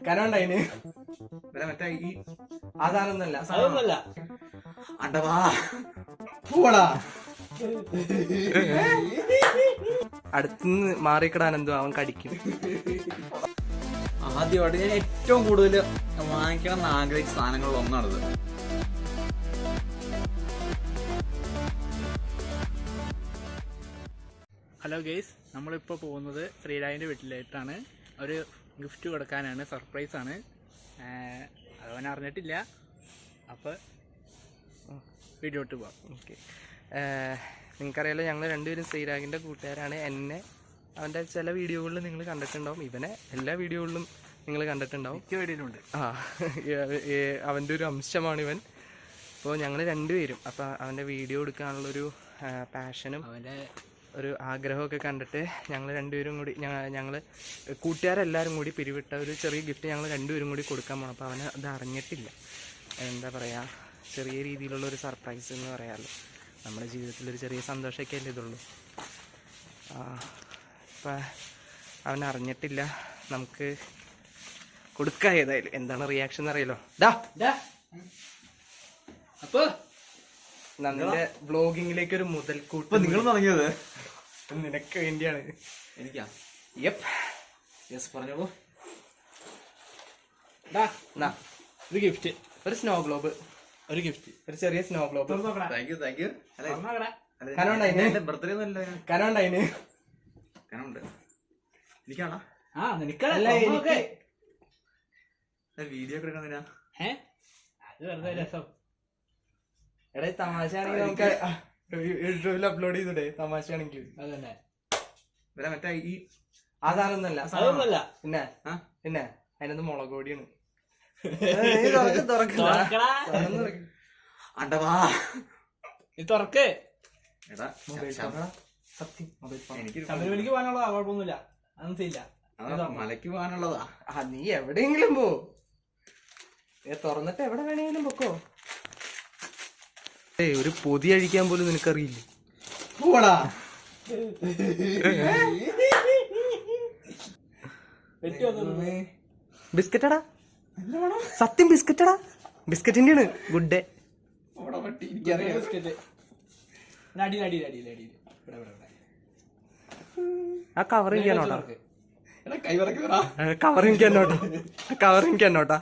കനോണ്ടായിന് മറ്റേ ഈ അതാണെന്നല്ല അണ്ടവാ പോടാ അടുത്തുനിന്ന് മാറിക്കിടാൻ എന്തോ അവൻ കടിക്കും. ആദ്യമായിട്ട് ഞാൻ ഏറ്റവും കൂടുതൽ വാങ്ങിക്കണം എന്ന് ആഗ്രഹിച്ച സാധനങ്ങളിൽ ഒന്നാണിത്. ഹലോ ഗെയ്സ്, നമ്മളിപ്പോൾ പോകുന്നത് ശ്രീരാജിൻ്റെ വീട്ടിലായിട്ടാണ്. ഒരു ഗിഫ്റ്റ് കൊടുക്കാനാണ്, സർപ്രൈസാണ്. അതവൻ അറിഞ്ഞിട്ടില്ല. അപ്പോൾ വീഡിയോ ഇട്ട് പോവാം. ഓക്കെ, നിങ്ങൾക്കറിയാലോ ഞങ്ങൾ രണ്ടുപേരും ശ്രീരാഗിൻ്റെ കൂട്ടുകാരാണ്. എന്നെ അവൻ്റെ ചില വീഡിയോകളിൽ നിങ്ങൾ കണ്ടിട്ടുണ്ടാവും, ഇവനെ എല്ലാ വീഡിയോകളിലും നിങ്ങൾ കണ്ടിട്ടുണ്ടാവും. വീഡിയോയിലുണ്ട്. അവൻ്റെ ഒരു അംശമാണ് ഇവൻ. അപ്പോൾ ഞങ്ങൾ രണ്ടുപേരും അപ്പോൾ അവൻ്റെ വീഡിയോ എടുക്കാനുള്ളൊരു പാഷനും അവൻ്റെ ഒരു ആഗ്രഹമൊക്കെ കണ്ടിട്ട് ഞങ്ങൾ രണ്ടുപേരും കൂടി ഞങ്ങൾ കൂട്ടുകാരെല്ലാവരും കൂടി പിരിവിട്ട ഒരു ചെറിയ ഗിഫ്റ്റ് ഞങ്ങൾ രണ്ടുപേരും കൂടി കൊടുക്കാൻ പോകണം. അപ്പോൾ അവന് അത് അറിഞ്ഞിട്ടില്ല. എന്താ പറയുക, ചെറിയ രീതിയിലുള്ള ഒരു സർപ്രൈസ് എന്ന് പറയാമല്ലോ. നമ്മുടെ ജീവിതത്തിലൊരു ചെറിയ സന്തോഷമൊക്കെ അല്ലേ ഇതുള്ളൂ. അപ്പം അവനറിഞ്ഞിട്ടില്ല. നമുക്ക് കൊടുക്കാം. ഏതായാലും എന്താണ് റിയാക്ഷൻ അറിയാലോ. അപ്പോൾ നമ്മുടെ വ്ളോഗിങ്ങിലേക്ക് ഒരു മുതൽക്കൂട്ട് നിങ്ങൾ തുടങ്ങിയത് നിനക്ക് വേണ്ടിയാണ്. എനിക്കാ? യെസ്, പറഞ്ഞോളൂ. ഒരു ഗിഫ്റ്റ്, ഒരു സ്നോ ഗ്ലോബ്, ഒരു ഗിഫ്റ്റ്, ഒരു ചെറിയ snow globe. Thank you. Birthday ഒന്നല്ല, കനോണ്ടായിന് കനുണ്ട്. എനിക്കാണോ? നിനക്കല്ല, വീഡിയോ ഒക്കെ എടുക്കുന്നതിനാ? അത് വെറുതെ രസം. എടാ, തമാശയാണെങ്കിൽ നമുക്ക് യൂട്യൂബിൽ അപ്ലോഡ് ചെയ്തൂടെ? തമാശയാണെങ്കിൽ അതന്നെ. മറ്റേ ഈ അതാണെന്നല്ല അതൊന്നല്ല. പിന്നെ പിന്നെ അതിനകത്ത് മുളക് പൊടിയാണ്. അണ്ടവാ നീ തുറക്ക്. എനിക്ക് ശബരിമലയ്ക്ക് പോകാനുള്ളതാ, കുഴപ്പമൊന്നുമില്ല, അതൊന്നും ചെയ്യില്ല. മലയ്ക്ക് പോകാനുള്ളതാ. നീ എവിടെയെങ്കിലും പോ, തുറന്നിട്ട് എവിടെ വേണമെങ്കിലും പൊക്കോ. ഒരു പൊതി അഴിക്കാൻ പോലും നിനക്കറിയില്ല. പോടാ. ബിസ്ക്കറ്റടാ, സത്യം ബിസ്ക്കറ്റടാ. ബിസ്ക്കറ്റിന്റെ ആണ്. Good day. ആ കവർ എനിക്ക് എന്നോട്ടാ, കവർ എനിക്ക് എന്നോട്ടാ, കവർ എനിക്ക് എന്നോട്ടാ.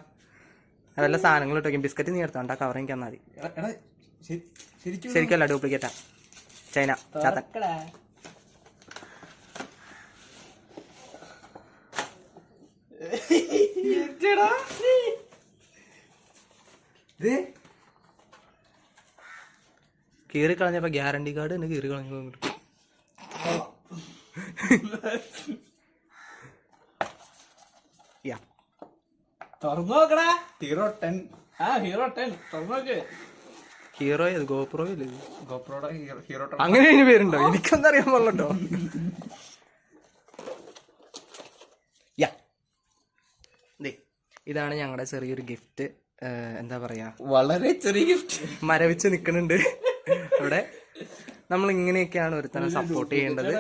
വല്ല സാധനങ്ങൾ ഇട്ടോക്കും. ബിസ്ക്കറ്റ് നീ എടുത്തോണ്ടാ, കവർ എനിക്ക് തന്നാൽ മതി. ശരിക്കല്ല, ഡ്യൂപ്ലിക്കേറ്റാ. ചൈന ചാത്തൻ. കീറി കളഞ്ഞപ്പോ ഗ്യാരണ്ടി കാർഡ് എന്നെ കീറി കളഞ്ഞു. തുറന്നു നോക്കടാ. ഹീറോ 10. ഹീറോ 10 തുറന്നു നോക്ക്. ഹീറോ ഏത്? ഗോപ്രോ ഇല്ലേ? ഗോപ്രോയുടെ ഹീറോ 10. അങ്ങനെ അതിന് പേരുണ്ടോ? എനിക്കൊന്നും അറിയാൻ പാടില്ലട്ടോ. ഇതാണ് ഞങ്ങളുടെ ചെറിയൊരു ഗിഫ്റ്റ്. എന്താ പറയാ, വളരെ ചെറിയ ഗിഫ്റ്റ്. മരവിച്ച് നിൽക്കുന്നുണ്ട് അവിടെ. നമ്മൾ ഇങ്ങനെയൊക്കെയാണ് ഒരുത്തനെ സപ്പോർട്ട് ചെയ്യേണ്ടത്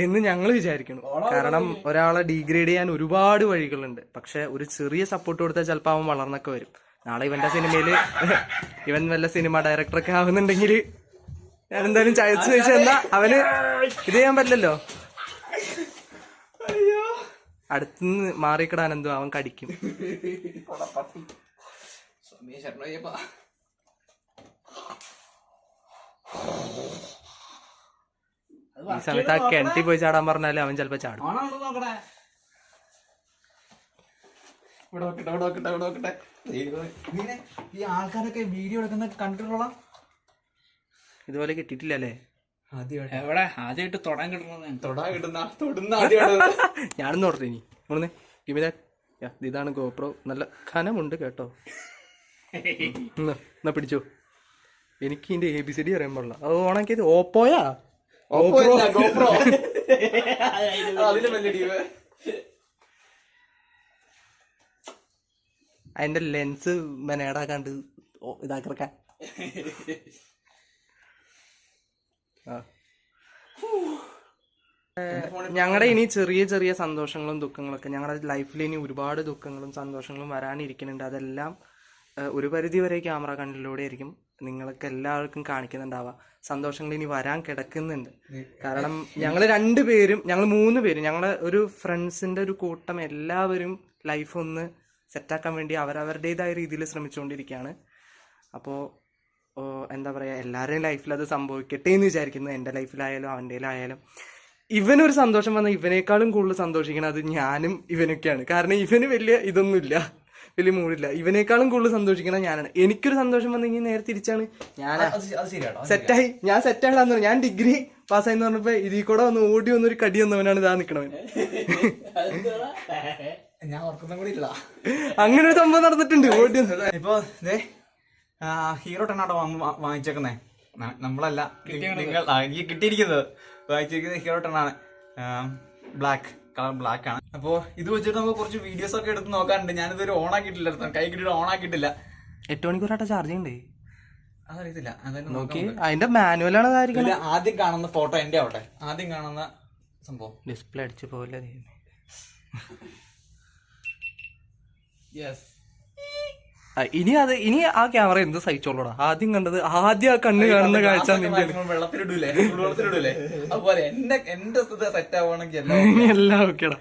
എന്ന് ഞങ്ങൾ വിചാരിക്കുന്നു. കാരണം ഒരാളെ ഡീഗ്രേഡ് ചെയ്യാൻ ഒരുപാട് വഴികളുണ്ട്. പക്ഷെ ഒരു ചെറിയ സപ്പോർട്ട് കൊടുത്താൽ ചിലപ്പോൾ അവൻ വളർന്നൊക്കെ വരും. നാളെ ഇവന്റെ സിനിമയില് ഇവൻ വല്ല സിനിമ ഡയറക്ടറൊക്കെ ആവുന്നുണ്ടെങ്കിൽ ഞാൻ എന്തായാലും ചയച്ചു ചോദിച്ചാ അവന് ഇത് ചെയ്യാൻ പറ്റില്ലല്ലോ. അടുത്തുനിന്ന് മാറിക്കിടാൻ എന്തോ അവൻ കടിക്കും. ഈ സമയത്ത് ആ കിണറ്റി പോയി ചാടാൻ പറഞ്ഞാല് അവൻ ചിലപ്പോ ചാടും. ഈ ആൾക്കാരൊക്കെ വീഡിയോ എടുക്കുന്ന കണ്ടിട്ടുള്ള ഇതുപോലെ കിട്ടിയിട്ടില്ലല്ലേ? എവിടെ ആദ്യമായിട്ട് തൊടാൻ കിട്ടുന്ന ഞാനൊന്നും ഓർഡർ ഇനി ഒന്ന് ഇവനെ. ഇതാണ് ഗോപ്രോ. നല്ല ഖനമുണ്ട് കേട്ടോ. എന്നാ പിടിച്ചോ. എനിക്ക് ഇതിന്റെ ABCD അറിയാൻ പാടില്ല. അത് ഓണാക്കിയത് ഓപ്പോയാ? ഗോപ്രോ. അതിന്റെ ലെൻസ് മെനേടാക്കാണ്ട് ഇതാക്കിറക്കാൻ. ഞങ്ങളുടെ ഇനി ചെറിയ ചെറിയ സന്തോഷങ്ങളും ദുഃഖങ്ങളൊക്കെ ഞങ്ങളുടെ ലൈഫിൽ ഇനി ഒരുപാട് ദുഃഖങ്ങളും സന്തോഷങ്ങളും വരാനിരിക്കുന്നുണ്ട്. അതെല്ലാം ഒരു പരിധി വരെ ക്യാമറ കണ്ണിലൂടെ ആയിരിക്കും നിങ്ങൾക്ക് എല്ലാവർക്കും കാണിക്കുന്നുണ്ടാവുക. സന്തോഷങ്ങൾ ഇനി വരാൻ കിടക്കുന്നുണ്ട്. കാരണം ഞങ്ങൾ 2 പേരും, ഞങ്ങൾ 3 പേരും, ഞങ്ങളുടെ ഒരു ഫ്രണ്ട്സിന്റെ ഒരു കൂട്ടം എല്ലാവരും ലൈഫ് ഒന്ന് സെറ്റാക്കാൻ വേണ്ടി അവരവരുടേതായ രീതിയിൽ ശ്രമിച്ചുകൊണ്ടിരിക്കുകയാണ്. അപ്പോൾ എന്താ പറയുക, എല്ലാവരുടെയും ലൈഫിൽ അത് സംഭവിക്കട്ടെ എന്ന് വിചാരിക്കുന്നു. എൻ്റെ ലൈഫിലായാലും അവൻ്റെയിലായാലും. ഇവനൊരു സന്തോഷം വന്നാൽ ഇവനേക്കാളും കൂടുതൽ സന്തോഷിക്കുന്നത് ഞാനും ഇവനൊക്കെയാണ്. കാരണം ഇവന് വലിയ ഇതൊന്നുമില്ല, വലിയ മൂടില്ല. ഇവനേക്കാളും കൂടുതൽ സന്തോഷിക്കണം ഞാനാണ്. എനിക്കൊരു സന്തോഷം വന്നെങ്കിൽ നേരെ തിരിച്ചാണ്. ഞാൻ സെറ്റായിടാന്ന് പറഞ്ഞു. ഞാൻ ഡിഗ്രി പാസ്സായെന്ന് പറഞ്ഞപ്പോ ഇതിൽ കൂടെ വന്ന് ഓടി വന്നൊരു കടി വന്നവനാണ് ഇതാ നിക്കണവൻ. ഞാൻ ഓർക്കുന്ന കൂടി ഇല്ല, അങ്ങനെ ഒരു സംഭവം നടന്നിട്ടുണ്ട്. ഓടി ഇപ്പൊ ഹീറോ 10 വാങ്ങിച്ചേക്കുന്നേ നമ്മളല്ല, നിങ്ങൾ എനിക്ക് കിട്ടിയിരിക്കുന്നത് വാങ്ങിച്ചിരിക്കുന്നത് ഹീറോ 10 ആണ്. ബ്ലാക്ക് കളർ, ബ്ലാക്ക് ആണ്. അപ്പൊ ഇത് വെച്ചിട്ട് നമുക്ക് കുറച്ച് വീഡിയോസ് ഒക്കെ എടുത്ത് നോക്കാറുണ്ട്. ഞാനിതൊരു ഓൺ ആക്കിയിട്ടില്ല, കൈ കിട്ടിയിട്ട് ഓൺ ആക്കിയിട്ടില്ല. 8 മണിക്കൂറായിട്ട് ചാർജ് ചെയ്യണ്ടേ? അതറിയത്തില്ല. നോക്കി അതിന്റെ മാനുവലാണ് അതായിരിക്കും. ആദ്യം കാണുന്ന ഫോട്ടോ എന്റെ ആവട്ടെ, ആദ്യം കാണുന്ന സംഭവം ഡിസ്പ്ലേ അടിച്ചു പോലെ. ഇനി ആ ക്യാമറ എന്ത് സഹിച്ചോളൂടാ. ആദ്യം കണ്ടത്, ആദ്യം ആ കണ്ണ് കാണുന്ന കാഴ്ച വെള്ളത്തിലിടൂലേ, അതുപോലെ എന്റെ സെറ്റ് ആവുകയാണെങ്കിൽ എല്ലാം ഓക്കേടാ.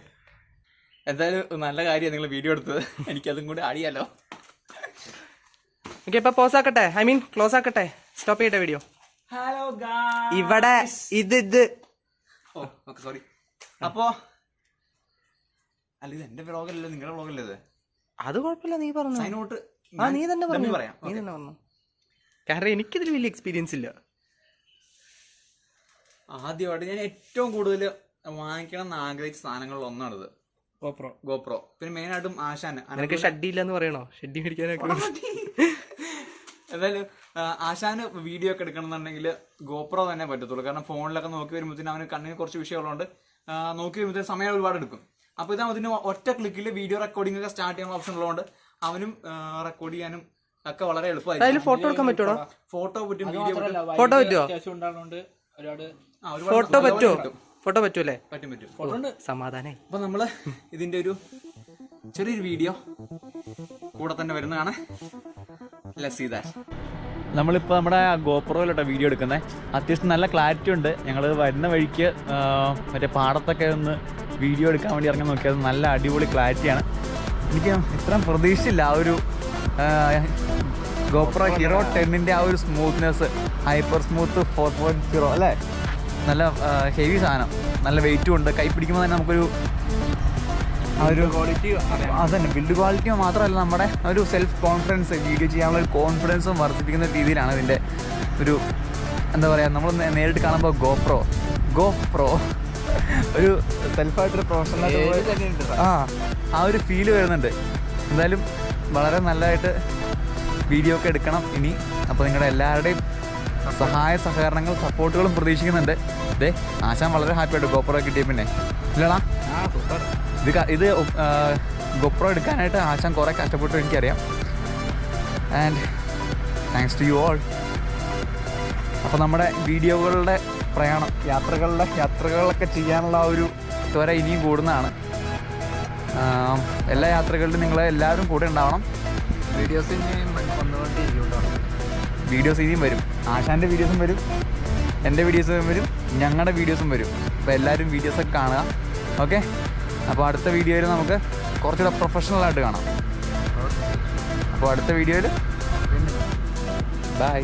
എന്തായാലും നല്ല കാര്യം നിങ്ങൾ വീഡിയോ എടുത്തത്, എനിക്കതും കൂടി അറിയാലോ. ഓക്കെ, ഇപ്പൊ പോസ് ആക്കട്ടെ, ഐ മീൻ ക്ലോസ് ആക്കട്ടെ, സ്റ്റോപ്പ് ചെയ്യട്ടെ വീഡിയോ. ഹലോ ഇവിടെ ഇത് സോറി. അപ്പോ അല്ല, ഇത് എന്റെ വ്ളോഗല്ലല്ലോ, നിങ്ങളുടെ വ്ളോഗല്ലേ ഇത്? അത് കുഴപ്പമില്ല, നീ പറഞ്ഞു. നീ തന്നെ പറഞ്ഞു. കാരണം എനിക്കിതിൽ വലിയ എക്സ്പീരിയൻസ് ഇല്ല. ആദ്യമായിട്ട് ഞാൻ ഏറ്റവും കൂടുതൽ വാങ്ങിക്കണം എന്ന് ആഗ്രഹിച്ച സാധനങ്ങളിൽ ഒന്നാണിത്, ഗോപ്രോ. പിന്നെ മെയിൻ ആയിട്ടും നിനക്ക് ഷഡ്ഡി ഇല്ലെന്ന് പറയണോ? ഷഡ്ഡി മേടിക്കാനൊക്കെ. എന്തായാലും ആശാന് വീഡിയോ ഒക്കെ എടുക്കണമെന്നുണ്ടെങ്കിൽ ഗോപ്രോ തന്നെ പറ്റത്തുള്ളൂ. കാരണം ഫോണിലൊക്കെ നോക്കി വരുമ്പോഴത്തേനും അവന് കണ്ണിന് കുറച്ച് വിഷയമുള്ളതുകൊണ്ട് നോക്കി വരുമ്പോഴത്തേനും സമയം ഒരുപാട് എടുക്കും. അപ്പൊ ഇത് അതിന് ഒറ്റ ക്ലിക്കിൽ വീഡിയോ റെക്കോർഡിംഗ് ഒക്കെ സ്റ്റാർട്ട് ചെയ്യാനുള്ള ഓപ്ഷൻ ഉള്ളതുകൊണ്ട് അവനും റെക്കോർഡ് ചെയ്യാനും ഒക്കെ വളരെ എളുപ്പമായിരിക്കും. ഫോട്ടോ എടുക്കാൻ പറ്റുമോ? ഫോട്ടോ പറ്റും, വീഡിയോ ഫോട്ടോ പറ്റുമോ? ഫോട്ടോ പറ്റുമോ? ഫോട്ടോ പറ്റൂല്ലേ? പറ്റും. സമാധാനം. അപ്പൊ നമ്മള് ഇതിന്റെ ഒരു ചെറിയൊരു വീഡിയോ കൂടെ തന്നെ വരുന്നതാണ്. നമ്മളിപ്പോൾ നമ്മുടെ ഗോപ്രോയിലോട്ടാണ് വീഡിയോ എടുക്കുന്നത്. അത്യാവശ്യം നല്ല ക്ലാരിറ്റി ഉണ്ട്. ഞങ്ങൾ വരുന്ന വഴിക്ക് മറ്റേ പാടത്തൊക്കെ ഒന്ന് വീഡിയോ എടുക്കാൻ വേണ്ടി ഇറങ്ങി നോക്കിയത് നല്ല അടിപൊളി ക്ലാരിറ്റിയാണ്. എനിക്ക് ഇത്രയും പ്രതീക്ഷയില്ല ആ ഒരു ഗോപ്രോ ഹീറോ 10ന്റെ ആ ഒരു സ്മൂത്ത്നെസ്, ഹൈപ്പർ സ്മൂത്ത് 4.0 അല്ലേ, നല്ല ഹെവി സാധനം, നല്ല വെയിറ്റും ഉണ്ട്. കൈ പിടിക്കുമ്പോൾ തന്നെ നമുക്കൊരു ആ ഒരു ക്വാളിറ്റി, അതന്നെ ബിൽഡ് ക്വാളിറ്റി മാത്രമല്ല, നമ്മുടെ ഒരു സെൽഫ് കോൺഫിഡൻസ്, വീഡിയോ ചെയ്യാനുള്ള ഒരു കോൺഫിഡൻസും വർദ്ധിപ്പിക്കുന്ന രീതിയിലാണ് ഇതിൻ്റെ ഒരു എന്താ പറയുക. നമ്മൾ നേരിട്ട് കാണുമ്പോൾ ഗോപ്രോ ഒരു സെൽഫായിട്ടൊരു പ്രൊഫഷണലായിട്ട് ആ ഒരു ഫീല് വരുന്നുണ്ട്. എന്തായാലും വളരെ നല്ലതായിട്ട് വീഡിയോ ഒക്കെ എടുക്കണം ഇനി. അപ്പോൾ നിങ്ങളുടെ എല്ലാവരുടെയും സഹായ സഹകരണങ്ങൾ, സപ്പോർട്ടുകളും പ്രതീക്ഷിക്കുന്നുണ്ട്. ഇതേ ആശാൻ വളരെ ഹാപ്പിയായിട്ട് ഗോപ്രോ കിട്ടിയ പിന്നെ ഇല്ലടാ. ഇത് ഗോപ്രോ എടുക്കാനായിട്ട് ആശാൻ കുറേ കഷ്ടപ്പെട്ടു, എനിക്കറിയാം. And thanks to you all. അപ്പോൾ നമ്മുടെ വീഡിയോകളുടെ പ്രയാണം, യാത്രകളിലൊക്കെ ചെയ്യാനുള്ള ആ ഒരു ത്വര ഇനിയും കൂടുന്നതാണ്. എല്ലാ യാത്രകളിലും നിങ്ങൾ എല്ലാവരും കൂടെ ഉണ്ടാവണം. വീഡിയോസ് ഇനിയും വരും. ആശാൻ്റെ വീഡിയോസും വരും, എൻ്റെ വീഡിയോസും വരും, ഞങ്ങളുടെ വീഡിയോസും വരും. അപ്പോൾ എല്ലാവരും വീഡിയോസൊക്കെ കാണുക. ഓക്കെ, അപ്പോൾ അടുത്ത വീഡിയോയിൽ നമുക്ക് കുറച്ചുകൂടെ പ്രൊഫഷണലായിട്ട് കാണാം. അപ്പോൾ അടുത്ത വീഡിയോയിൽ ബൈ.